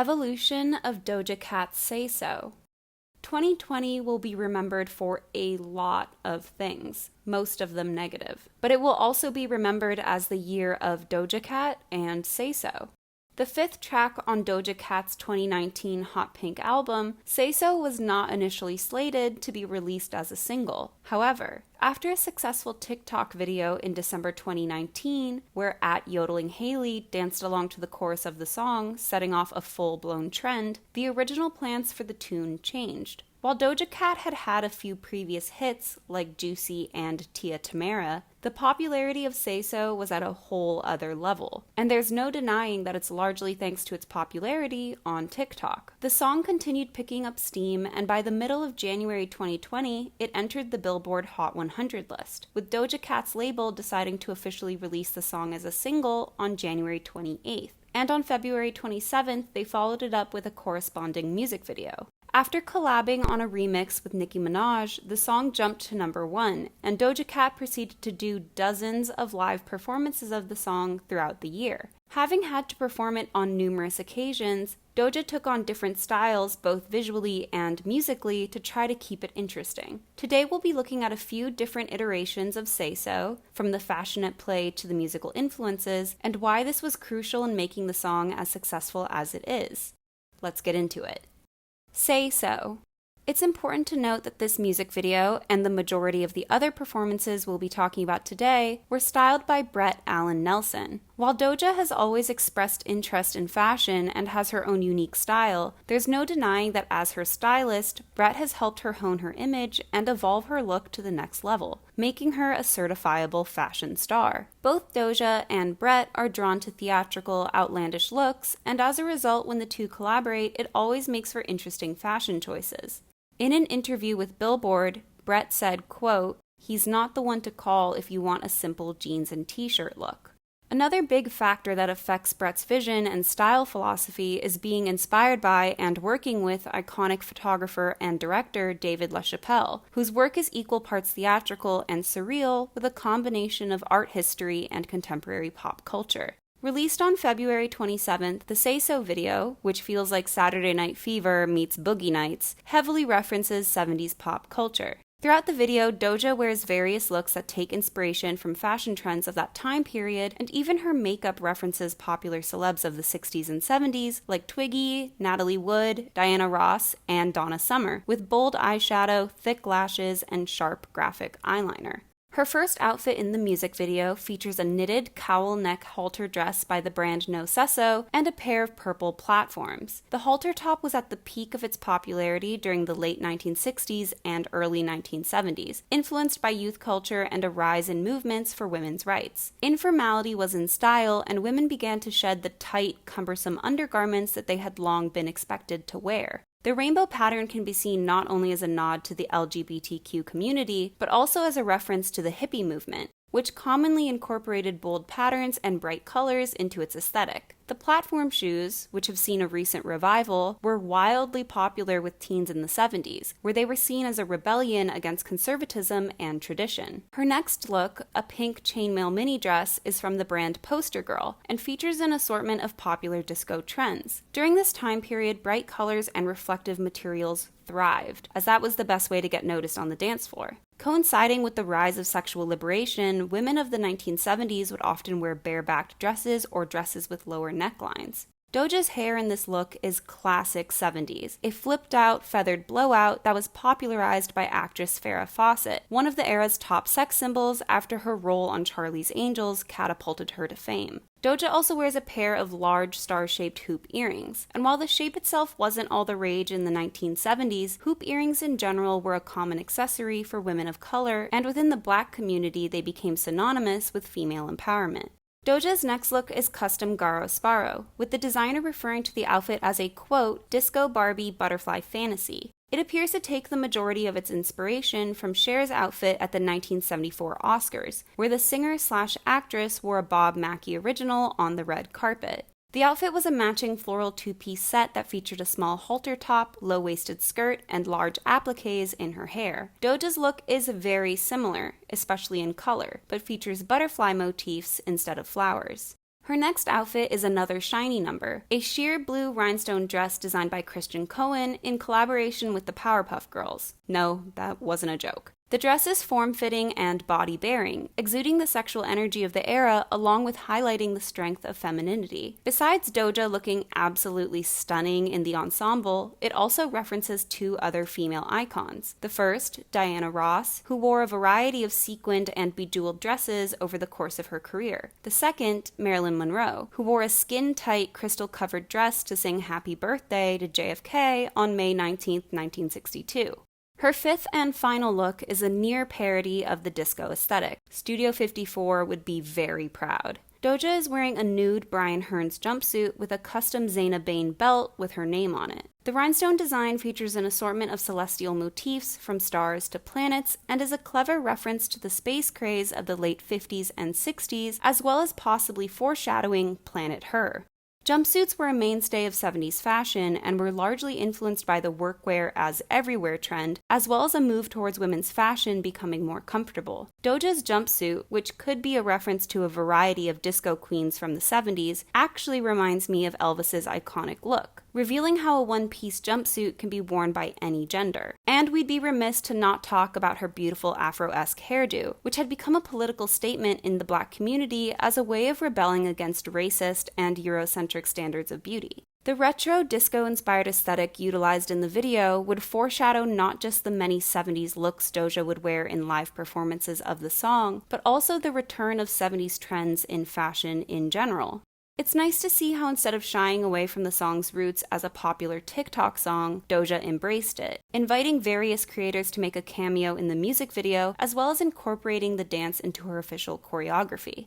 Evolution of Doja Cat's Say So. 2020 will be remembered for a lot of things, most of them negative, but it will also be remembered as the year of Doja Cat and Say So. The fifth track on Doja Cat's 2019 Hot Pink album, Say So was not initially slated to be released as a single. However, after a successful TikTok video in December 2019, where @YodelingHaley danced along to the chorus of the song, setting off a full-blown trend, the original plans for the tune changed. While Doja Cat had had a few previous hits, like Juicy and Tia Tamera, the popularity of Say So was at a whole other level. And there's no denying that it's largely thanks to its popularity on TikTok. The song continued picking up steam, and by the middle of January 2020, it entered the Billboard Hot 100 list, with Doja Cat's label deciding to officially release the song as a single on January 28th. And on February 27th, they followed it up with a corresponding music video. After collabing on a remix with Nicki Minaj, the song jumped to number 1, and Doja Cat proceeded to do dozens of live performances of the song throughout the year. Having had to perform it on numerous occasions, Doja took on different styles both visually and musically to try to keep it interesting. Today we'll be looking at a few different iterations of Say So, from the fashionette play to the musical influences, and why this was crucial in making the song as successful as it is. Let's get into it. Say So. It's important to note that this music video, and the majority of the other performances we'll be talking about today, were styled by Brett Allen Nelson. While Doja has always expressed interest in fashion and has her own unique style, there's no denying that as her stylist, Brett has helped her hone her image and evolve her look to the next level, making her a certifiable fashion star. Both Doja and Brett are drawn to theatrical, outlandish looks, and as a result, when the two collaborate, it always makes for interesting fashion choices. In an interview with Billboard, Brett said, quote, "He's not the one to call if you want a simple jeans and t-shirt look." Another big factor that affects Brett's vision and style philosophy is being inspired by and working with iconic photographer and director David LaChapelle, whose work is equal parts theatrical and surreal with a combination of art history and contemporary pop culture. Released on February 27th, the Say So video, which feels like Saturday Night Fever meets Boogie Nights, heavily references 70s pop culture. Throughout the video, Doja wears various looks that take inspiration from fashion trends of that time period, and even her makeup references popular celebs of the 60s and 70s like Twiggy, Natalie Wood, Diana Ross, and Donna Summer, with bold eyeshadow, thick lashes, and sharp graphic eyeliner. Her first outfit in the music video features a knitted cowl neck halter dress by the brand No Cesso and a pair of purple platforms. The halter top was at the peak of its popularity during the late 1960s and early 1970s, influenced by youth culture and a rise in movements for women's rights. Informality was in style, and women began to shed the tight, cumbersome undergarments that they had long been expected to wear. The rainbow pattern can be seen not only as a nod to the LGBTQ community, but also as a reference to the hippie movement, which commonly incorporated bold patterns and bright colors into its aesthetic. The platform shoes, which have seen a recent revival, were wildly popular with teens in the 70s, where they were seen as a rebellion against conservatism and tradition. Her next look, a pink chainmail mini dress, is from the brand Poster Girl, and features an assortment of popular disco trends. During this time period, bright colors and reflective materials thrived, as that was the best way to get noticed on the dance floor. Coinciding with the rise of sexual liberation, women of the 1970s would often wear bare-backed dresses or dresses with lower necklines. Doja's hair in this look is classic 70s, a flipped-out, feathered blowout that was popularized by actress Farrah Fawcett, one of the era's top sex symbols after her role on Charlie's Angels catapulted her to fame. Doja also wears a pair of large star-shaped hoop earrings, and while the shape itself wasn't all the rage in the 1970s, hoop earrings in general were a common accessory for women of color, and within the Black community they became synonymous with female empowerment. Doja's next look is custom Garo Sparrow, with the designer referring to the outfit as a, quote, disco Barbie butterfly fantasy. It appears to take the majority of its inspiration from Cher's outfit at the 1974 Oscars, where the singer/actress wore a Bob Mackie original on the red carpet. The outfit was a matching floral two-piece set that featured a small halter top, low-waisted skirt, and large appliques in her hair. Doja's look is very similar, especially in color, but features butterfly motifs instead of flowers. Her next outfit is another shiny number, a sheer blue rhinestone dress designed by Christian Cohen in collaboration with the Powerpuff Girls. No, that wasn't a joke. The dress is form-fitting and body-bearing, exuding the sexual energy of the era along with highlighting the strength of femininity. Besides Doja looking absolutely stunning in the ensemble, it also references two other female icons. The first, Diana Ross, who wore a variety of sequined and bejeweled dresses over the course of her career. The second, Marilyn Monroe, who wore a skin-tight, crystal-covered dress to sing Happy Birthday to JFK on May 19, 1962. Her fifth and final look is a near parody of the disco aesthetic. Studio 54 would be very proud. Doja is wearing a nude Brian Hearns jumpsuit with a custom Zaina Bain belt with her name on it. The rhinestone design features an assortment of celestial motifs from stars to planets and is a clever reference to the space craze of the late 50s and 60s, as well as possibly foreshadowing Planet Her. Jumpsuits were a mainstay of 70s fashion and were largely influenced by the workwear as everywhere trend, as well as a move towards women's fashion becoming more comfortable. Doja's jumpsuit, which could be a reference to a variety of disco queens from the 70s, actually reminds me of Elvis's iconic look, revealing how a one-piece jumpsuit can be worn by any gender. And we'd be remiss to not talk about her beautiful Afro-esque hairdo, which had become a political statement in the Black community as a way of rebelling against racist and Eurocentric standards of beauty. The retro disco-inspired aesthetic utilized in the video would foreshadow not just the many 70s looks Doja would wear in live performances of the song, but also the return of 70s trends in fashion in general. It's nice to see how instead of shying away from the song's roots as a popular TikTok song, Doja embraced it, inviting various creators to make a cameo in the music video, as well as incorporating the dance into her official choreography.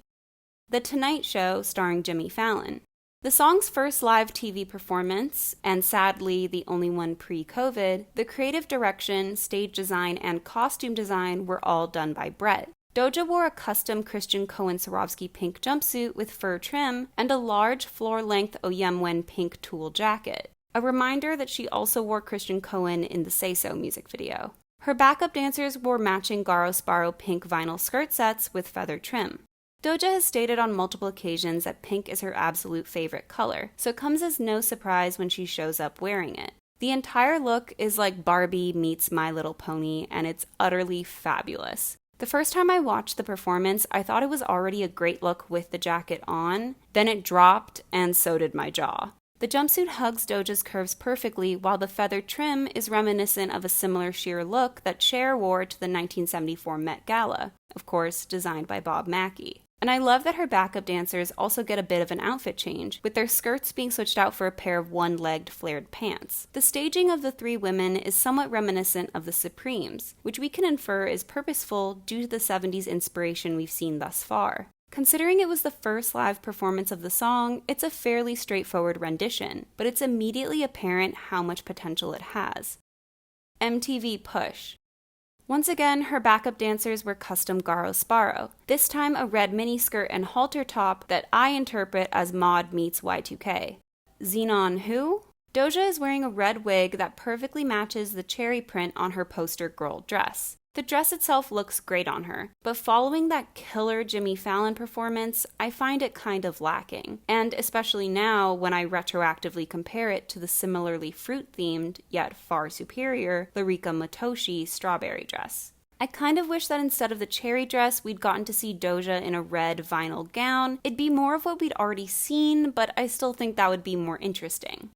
The Tonight Show starring Jimmy Fallon. The song's first live TV performance, and sadly the only one pre-COVID, the creative direction, stage design, and costume design were all done by Brett. Doja wore a custom Christian Cohen Swarovski pink jumpsuit with fur trim and a large floor-length Oyemwen pink tulle jacket, a reminder that she also wore Christian Cohen in the Say So music video. Her backup dancers wore matching Garo Sparrow pink vinyl skirt sets with feather trim. Doja has stated on multiple occasions that pink is her absolute favorite color, so it comes as no surprise when she shows up wearing it. The entire look is like Barbie meets My Little Pony, and it's utterly fabulous. The first time I watched the performance, I thought it was already a great look with the jacket on, then it dropped, and so did my jaw. The jumpsuit hugs Doja's curves perfectly, while the feathered trim is reminiscent of a similar sheer look that Cher wore to the 1974 Met Gala, of course designed by Bob Mackie. And I love that her backup dancers also get a bit of an outfit change, with their skirts being switched out for a pair of one-legged flared pants. The staging of the three women is somewhat reminiscent of the Supremes, which we can infer is purposeful due to the 70s inspiration we've seen thus far. Considering it was the first live performance of the song, it's a fairly straightforward rendition, but it's immediately apparent how much potential it has. MTV Push. Once again, her backup dancers were custom Garo Sparrow, this time a red miniskirt and halter top that I interpret as Mod meets Y2K. Xenon who? Doja is wearing a red wig that perfectly matches the cherry print on her poster girl dress. The dress itself looks great on her, but following that killer Jimmy Fallon performance, I find it kind of lacking, and especially now when I retroactively compare it to the similarly fruit-themed, yet far superior, Larika Matoshi strawberry dress. I kind of wish that instead of the cherry dress, we'd gotten to see Doja in a red vinyl gown. It'd be more of what we'd already seen, but I still think that would be more interesting.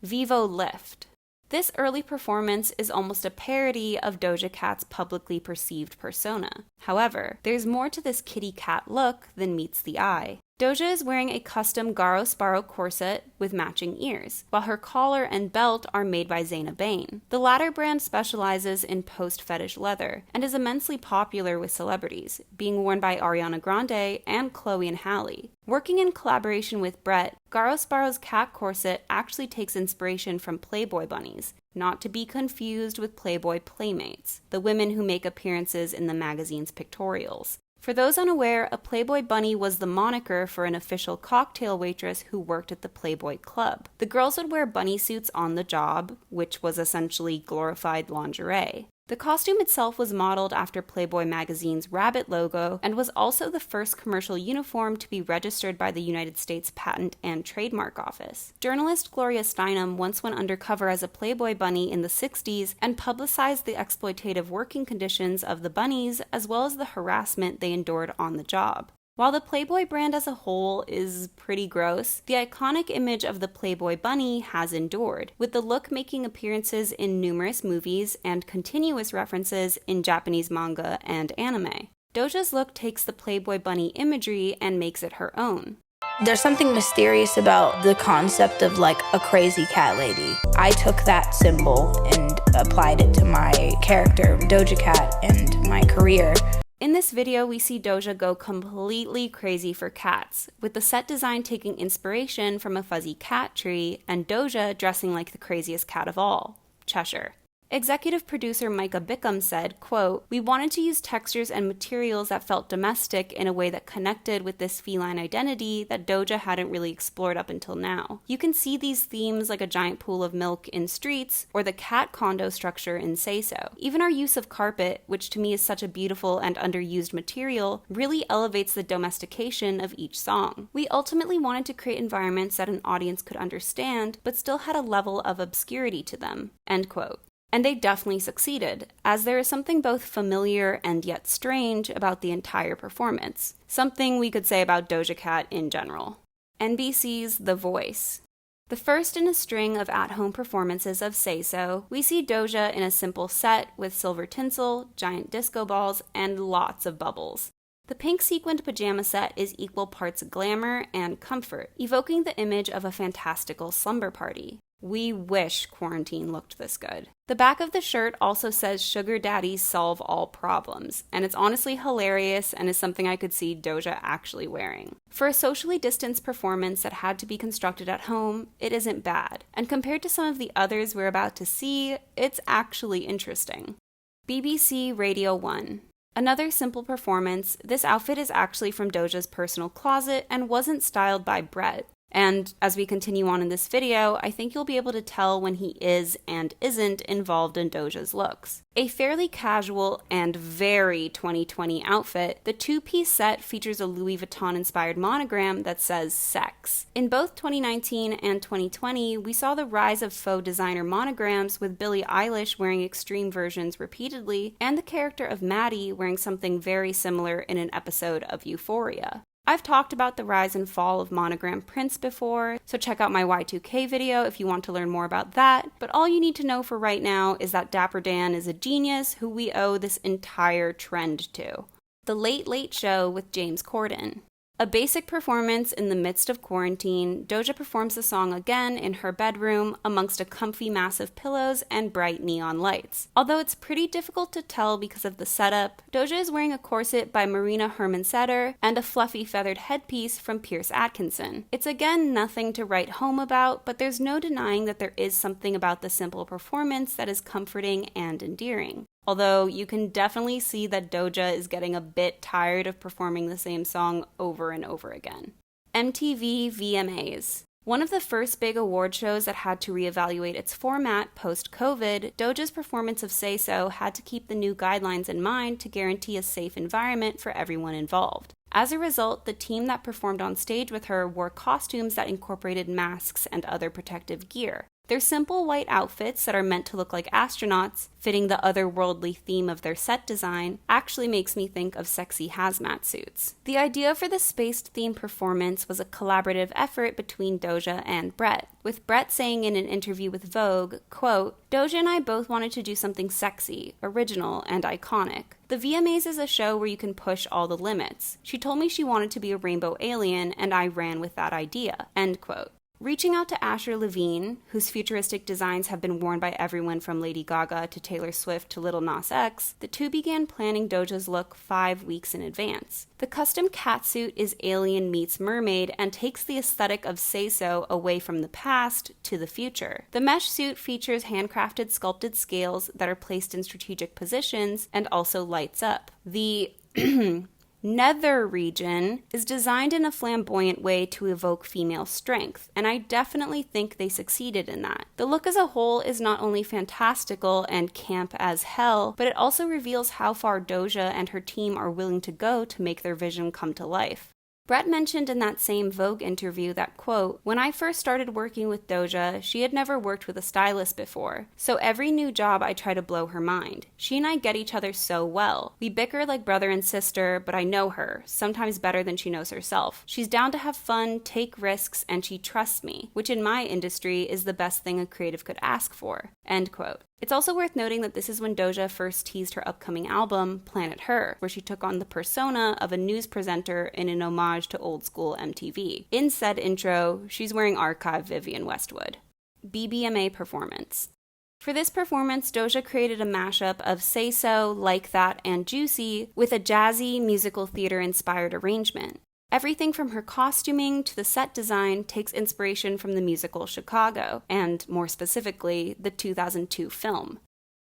Vevo Lift. This early performance is almost a parody of Doja Cat's publicly perceived persona. However, there's more to this kitty cat look than meets the eye. Doja is wearing a custom Garo Sparrow corset with matching ears, while her collar and belt are made by Zaina Bain. The latter brand specializes in post-fetish leather and is immensely popular with celebrities, being worn by Ariana Grande and Chloe and Halle. Working in collaboration with Brett, Garo Sparrow's cat corset actually takes inspiration from Playboy bunnies, not to be confused with Playboy Playmates, the women who make appearances in the magazine's pictorials. For those unaware, a Playboy bunny was the moniker for an official cocktail waitress who worked at the Playboy Club. The girls would wear bunny suits on the job, which was essentially glorified lingerie. The costume itself was modeled after Playboy magazine's rabbit logo and was also the first commercial uniform to be registered by the United States Patent and Trademark Office. Journalist Gloria Steinem once went undercover as a Playboy bunny in the 60s and publicized the exploitative working conditions of the bunnies as well as the harassment they endured on the job. While the Playboy brand as a whole is pretty gross, the iconic image of the Playboy bunny has endured, with the look making appearances in numerous movies and continuous references in Japanese manga and anime. Doja's look takes the Playboy bunny imagery and makes it her own. There's something mysterious about the concept of like a crazy cat lady. I took that symbol and applied it to my character, Doja Cat, and my career. In this video, we see Doja go completely crazy for cats, with the set design taking inspiration from a fuzzy cat tree and Doja dressing like the craziest cat of all, Cheshire. Executive producer Micah Bickham said, quote, "We wanted to use textures and materials that felt domestic in a way that connected with this feline identity that Doja hadn't really explored up until now. You can see these themes like a giant pool of milk in Streets or the cat condo structure in Say So. Even our use of carpet, which to me is such a beautiful and underused material, really elevates the domestication of each song. We ultimately wanted to create environments that an audience could understand, but still had a level of obscurity to them." End quote. And they definitely succeeded, as there is something both familiar and yet strange about the entire performance. Something we could say about Doja Cat in general. NBC's The Voice. The first in a string of at-home performances of Say So, we see Doja in a simple set with silver tinsel, giant disco balls, and lots of bubbles. The pink sequined pajama set is equal parts glamour and comfort, evoking the image of a fantastical slumber party. We wish quarantine looked this good. The back of the shirt also says "Sugar Daddies solve all problems," and it's honestly hilarious and is something I could see Doja actually wearing. For a socially distanced performance that had to be constructed at home, it isn't bad, and compared to some of the others we're about to see, it's actually interesting. BBC Radio 1. Another simple performance, this outfit is actually from Doja's personal closet and wasn't styled by Brett. And as we continue on in this video, I think you'll be able to tell when he is and isn't involved in Doja's looks. A fairly casual and very 2020 outfit, the two-piece set features a Louis Vuitton-inspired monogram that says sex. In both 2019 and 2020, we saw the rise of faux designer monograms with Billie Eilish wearing extreme versions repeatedly, and the character of Maddie wearing something very similar in an episode of Euphoria. I've talked about the rise and fall of monogram prints before, so check out my Y2K video if you want to learn more about that, but all you need to know for right now is that Dapper Dan is a genius who we owe this entire trend to. The Late Late Show with James Corden. A basic performance in the midst of quarantine, Doja performs the song again in her bedroom amongst a comfy mass of pillows and bright neon lights. Although it's pretty difficult to tell because of the setup, Doja is wearing a corset by Marina Herman-Setter and a fluffy feathered headpiece from Pierce Atkinson. It's again nothing to write home about, but there's no denying that there is something about the simple performance that is comforting and endearing. Although you can definitely see that Doja is getting a bit tired of performing the same song over and over again. MTV VMAs. One of the first big award shows that had to reevaluate its format post-COVID, Doja's performance of Say So had to keep the new guidelines in mind to guarantee a safe environment for everyone involved. As a result, the team that performed on stage with her wore costumes that incorporated masks and other protective gear. Their simple white outfits that are meant to look like astronauts, fitting the otherworldly theme of their set design, actually makes me think of sexy hazmat suits. The idea for the spaced-themed performance was a collaborative effort between Doja and Brett, with Brett saying in an interview with Vogue, quote, "Doja and I both wanted to do something sexy, original, and iconic. The VMAs is a show where you can push all the limits. She told me she wanted to be a rainbow alien, and I ran with that idea." End quote. Reaching out to Asher Levine, whose futuristic designs have been worn by everyone from Lady Gaga to Taylor Swift to Lil Nas X, the two began planning Doja's look 5 weeks in advance. The custom catsuit is alien meets mermaid and takes the aesthetic of Say So away from the past to the future. The mesh suit features handcrafted sculpted scales that are placed in strategic positions and also lights up. The Nether region is designed in a flamboyant way to evoke female strength, and I definitely think they succeeded in that. The look as a whole is not only fantastical and camp as hell, but it also reveals how far Doja and her team are willing to go to make their vision come to life. Brett mentioned in that same Vogue interview that, quote, "When I first started working with Doja, she had never worked with a stylist before, so every new job I try to blow her mind. She and I get each other so well. We bicker like brother and sister, but I know her, sometimes better than she knows herself. She's down to have fun, take risks, and she trusts me, which in my industry is the best thing a creative could ask for." End quote. It's also worth noting that this is when Doja first teased her upcoming album, Planet Her, where she took on the persona of a news presenter in an homage to old school MTV. In said intro, she's wearing archive Vivienne Westwood. BBMA performance. For this performance, Doja created a mashup of Say So, Like That, and Juicy with a jazzy musical theater-inspired arrangement. Everything from her costuming to the set design takes inspiration from the musical Chicago, and more specifically, the 2002 film.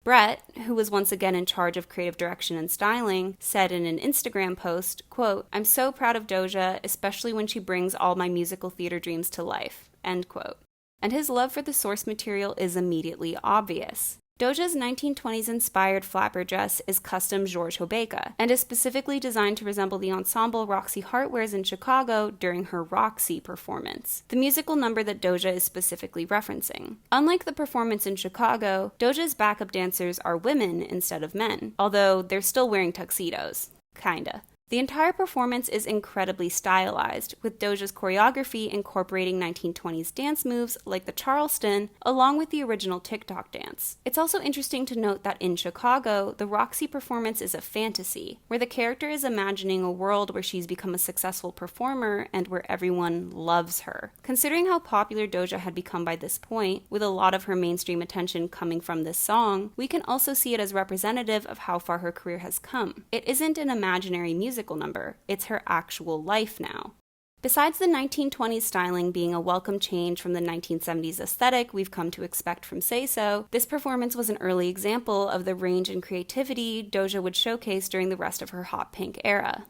Brett, who was once again in charge of creative direction and styling, said in an Instagram post, quote, "I'm so proud of Doja, especially when she brings all my musical theater dreams to life," end quote. And his love for the source material is immediately obvious. Doja's 1920s-inspired flapper dress is custom George Hobeika and is specifically designed to resemble the ensemble Roxy Hart wears in Chicago during her Roxy performance, the musical number that Doja is specifically referencing. Unlike the performance in Chicago, Doja's backup dancers are women instead of men, although they're still wearing tuxedos. Kinda. The entire performance is incredibly stylized, with Doja's choreography incorporating 1920s dance moves like the Charleston, along with the original TikTok dance. It's also interesting to note that in Chicago, the Roxy performance is a fantasy, where the character is imagining a world where she's become a successful performer and where everyone loves her. Considering how popular Doja had become by this point, with a lot of her mainstream attention coming from this song, we can also see it as representative of how far her career has come. It isn't an imaginary musical number, it's her actual life now. Besides the 1920s styling being a welcome change from the 1970s aesthetic we've come to expect from Say So, this performance was an early example of the range and creativity Doja would showcase during the rest of her hot pink era.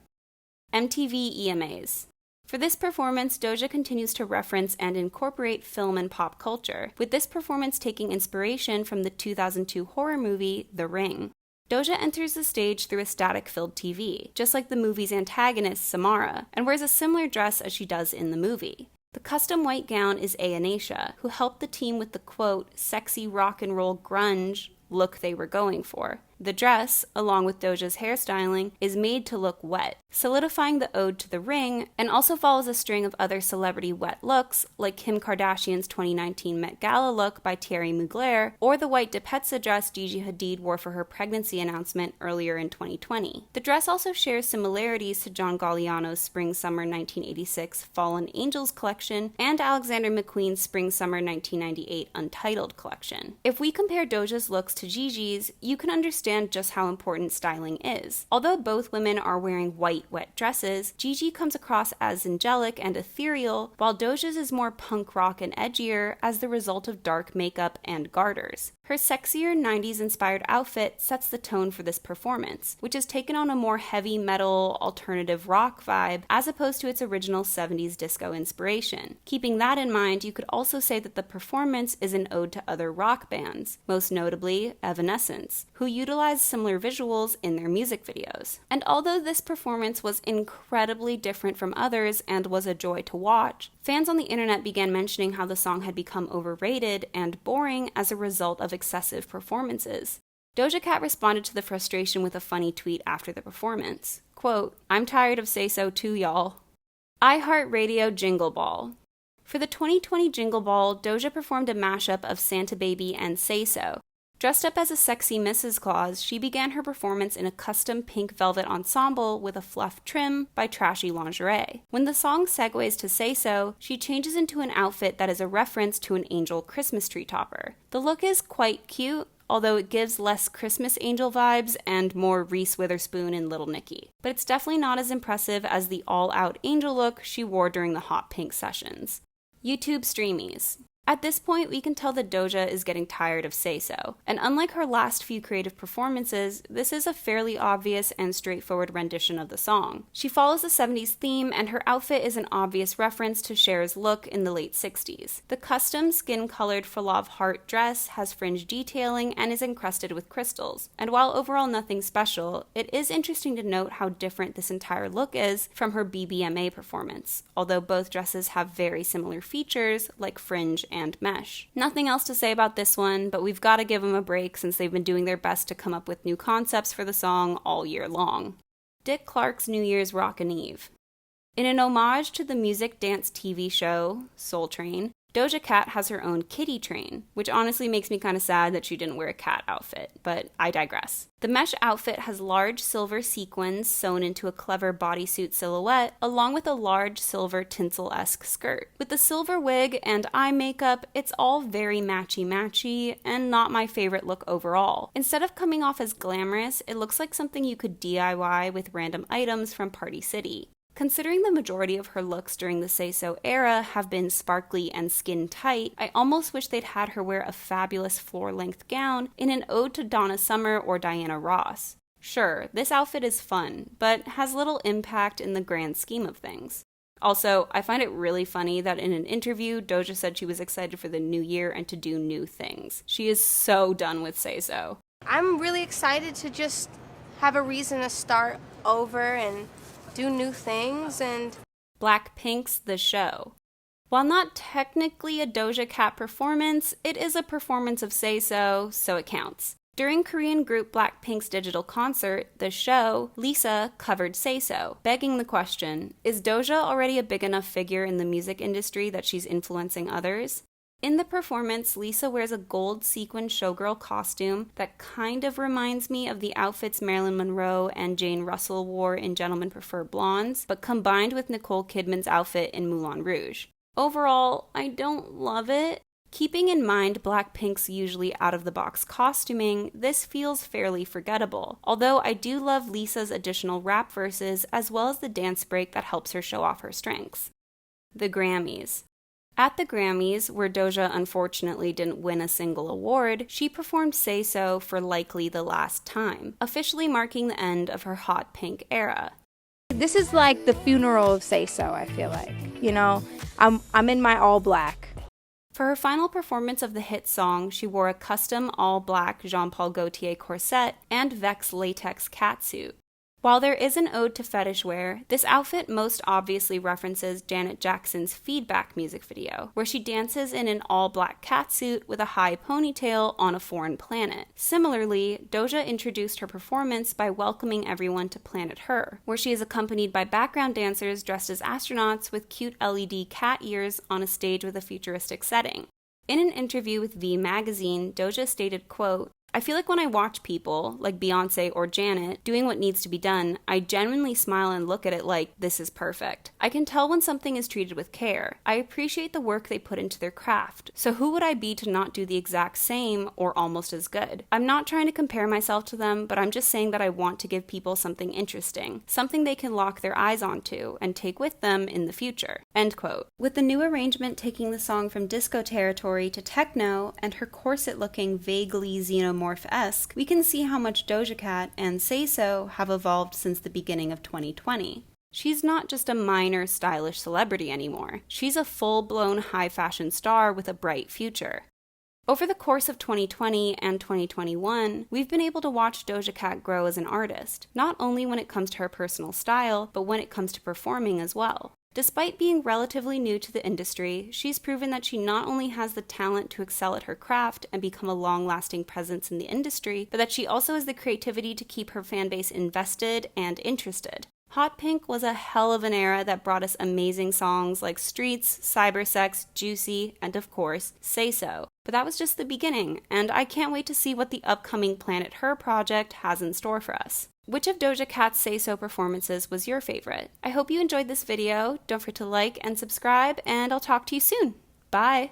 MTV EMAs. For this performance, Doja continues to reference and incorporate film and pop culture, with this performance taking inspiration from the 2002 horror movie The Ring. Doja enters the stage through a static-filled TV, just like the movie's antagonist, Samara, and wears a similar dress as she does in the movie. The custom white gown is Anasia, who helped the team with the, quote, "sexy rock and roll grunge" look they were going for. The dress, along with Doja's hairstyling, is made to look wet, solidifying the ode to the ring, and also follows a string of other celebrity wet looks, like Kim Kardashian's 2019 Met Gala look by Thierry Mugler, or the white DePetza dress Gigi Hadid wore for her pregnancy announcement earlier in 2020. The dress also shares similarities to John Galliano's Spring-Summer 1986 Fallen Angels collection and Alexander McQueen's Spring-Summer 1998 Untitled collection. If we compare Doja's looks to Gigi's, you can understand just how important styling is. Although both women are wearing white, wet dresses, Gigi comes across as angelic and ethereal, while Doja's is more punk rock and edgier as the result of dark makeup and garters. Her sexier 90s-inspired outfit sets the tone for this performance, which has taken on a more heavy metal, alternative rock vibe as opposed to its original 70s disco inspiration. Keeping that in mind, you could also say that the performance is an ode to other rock bands, most notably Evanescence, who utilize similar visuals in their music videos. And although this performance was incredibly different from others and was a joy to watch, fans on the internet began mentioning how the song had become overrated and boring as a result of excessive performances. Doja Cat responded to the frustration with a funny tweet after the performance. Quote, "I'm tired of Say So too, y'all." iHeartRadio Jingle Ball. For the 2020 Jingle Ball, Doja performed a mashup of Santa Baby and Say So. Dressed up as a sexy Mrs. Claus, she began her performance in a custom pink velvet ensemble with a fluff trim by Trashy Lingerie. When the song segues to Say So, she changes into an outfit that is a reference to an angel Christmas tree topper. The look is quite cute, although it gives less Christmas angel vibes and more Reese Witherspoon and Little Nicky. But it's definitely not as impressive as the all-out angel look she wore during the hot pink sessions. YouTube Streamies. At this point, we can tell that Doja is getting tired of Say So, and unlike her last few creative performances, this is a fairly obvious and straightforward rendition of the song. She follows the 70s theme, and her outfit is an obvious reference to Cher's look in the late 60s. The custom skin-colored Falov heart dress has fringe detailing and is encrusted with crystals, and while overall nothing special, it is interesting to note how different this entire look is from her bbma performance, although both dresses have very similar features like fringe and mesh. Nothing else to say about this one, but we've got to give them a break since they've been doing their best to come up with new concepts for the song all year long. Dick Clark's New Year's Rockin' Eve. In an homage to the music dance TV show, Soul Train, Doja Cat has her own kitty train, which honestly makes me kind of sad that she didn't wear a cat outfit, but I digress. The mesh outfit has large silver sequins sewn into a clever bodysuit silhouette, along with a large silver tinsel-esque skirt. With the silver wig and eye makeup, it's all very matchy-matchy, and not my favorite look overall. Instead of coming off as glamorous, it looks like something you could DIY with random items from Party City. Considering the majority of her looks during the Say So era have been sparkly and skin tight, I almost wish they'd had her wear a fabulous floor-length gown in an ode to Donna Summer or Diana Ross. Sure, this outfit is fun, but has little impact in the grand scheme of things. Also, I find it really funny that in an interview, Doja said she was excited for the new year and to do new things. She is so done with Say So. I'm really excited to just have a reason to start over and do new things. And BLACKPINK's The Show. While not technically a Doja Cat performance, it is a performance of Say So, so it counts. During Korean group BLACKPINK's digital concert, The Show, Lisa covered Say So, begging the question, is Doja already a big enough figure in the music industry that she's influencing others? In the performance, Lisa wears a gold sequin showgirl costume that kind of reminds me of the outfits Marilyn Monroe and Jane Russell wore in Gentlemen Prefer Blondes, but combined with Nicole Kidman's outfit in Moulin Rouge. Overall, I don't love it. Keeping in mind BLACKPINK's usually out-of-the-box costuming, this feels fairly forgettable, although I do love Lisa's additional rap verses as well as the dance break that helps her show off her strengths. The Grammys. At the Grammys, where Doja unfortunately didn't win a single award, she performed Say So for likely the last time, officially marking the end of her hot pink era. This is like the funeral of Say So, I feel like. You know, I'm in my all black. For her final performance of the hit song, she wore a custom all-black Jean-Paul Gaultier corset and Vex latex catsuit. While there is an ode to fetish wear, this outfit most obviously references Janet Jackson's Feedback music video, where she dances in an all-black catsuit with a high ponytail on a foreign planet. Similarly, Doja introduced her performance by welcoming everyone to Planet Her, where she is accompanied by background dancers dressed as astronauts with cute LED cat ears on a stage with a futuristic setting. In an interview with V Magazine, Doja stated, quote, I feel like when I watch people, like Beyonce or Janet, doing what needs to be done, I genuinely smile and look at it like, this is perfect. I can tell when something is treated with care. I appreciate the work they put into their craft. So who would I be to not do the exact same or almost as good? I'm not trying to compare myself to them, but I'm just saying that I want to give people something interesting, something they can lock their eyes onto and take with them in the future. End quote. With the new arrangement taking the song from disco territory to techno and her corset-looking vaguely xenomorph-esque, we can see how much Doja Cat and Say So have evolved since the beginning of 2020. She's not just a minor stylish celebrity anymore. She's a full-blown high-fashion star with a bright future. Over the course of 2020 and 2021, we've been able to watch Doja Cat grow as an artist, not only when it comes to her personal style, but when it comes to performing as well. Despite being relatively new to the industry, she's proven that she not only has the talent to excel at her craft and become a long-lasting presence in the industry, but that she also has the creativity to keep her fanbase invested and interested. Hot Pink was a hell of an era that brought us amazing songs like Streets, Cybersex, Juicy, and of course, Say So. But that was just the beginning, and I can't wait to see what the upcoming Planet Her project has in store for us. Which of Doja Cat's Say So performances was your favorite? I hope you enjoyed this video. Don't forget to like and subscribe, and I'll talk to you soon. Bye!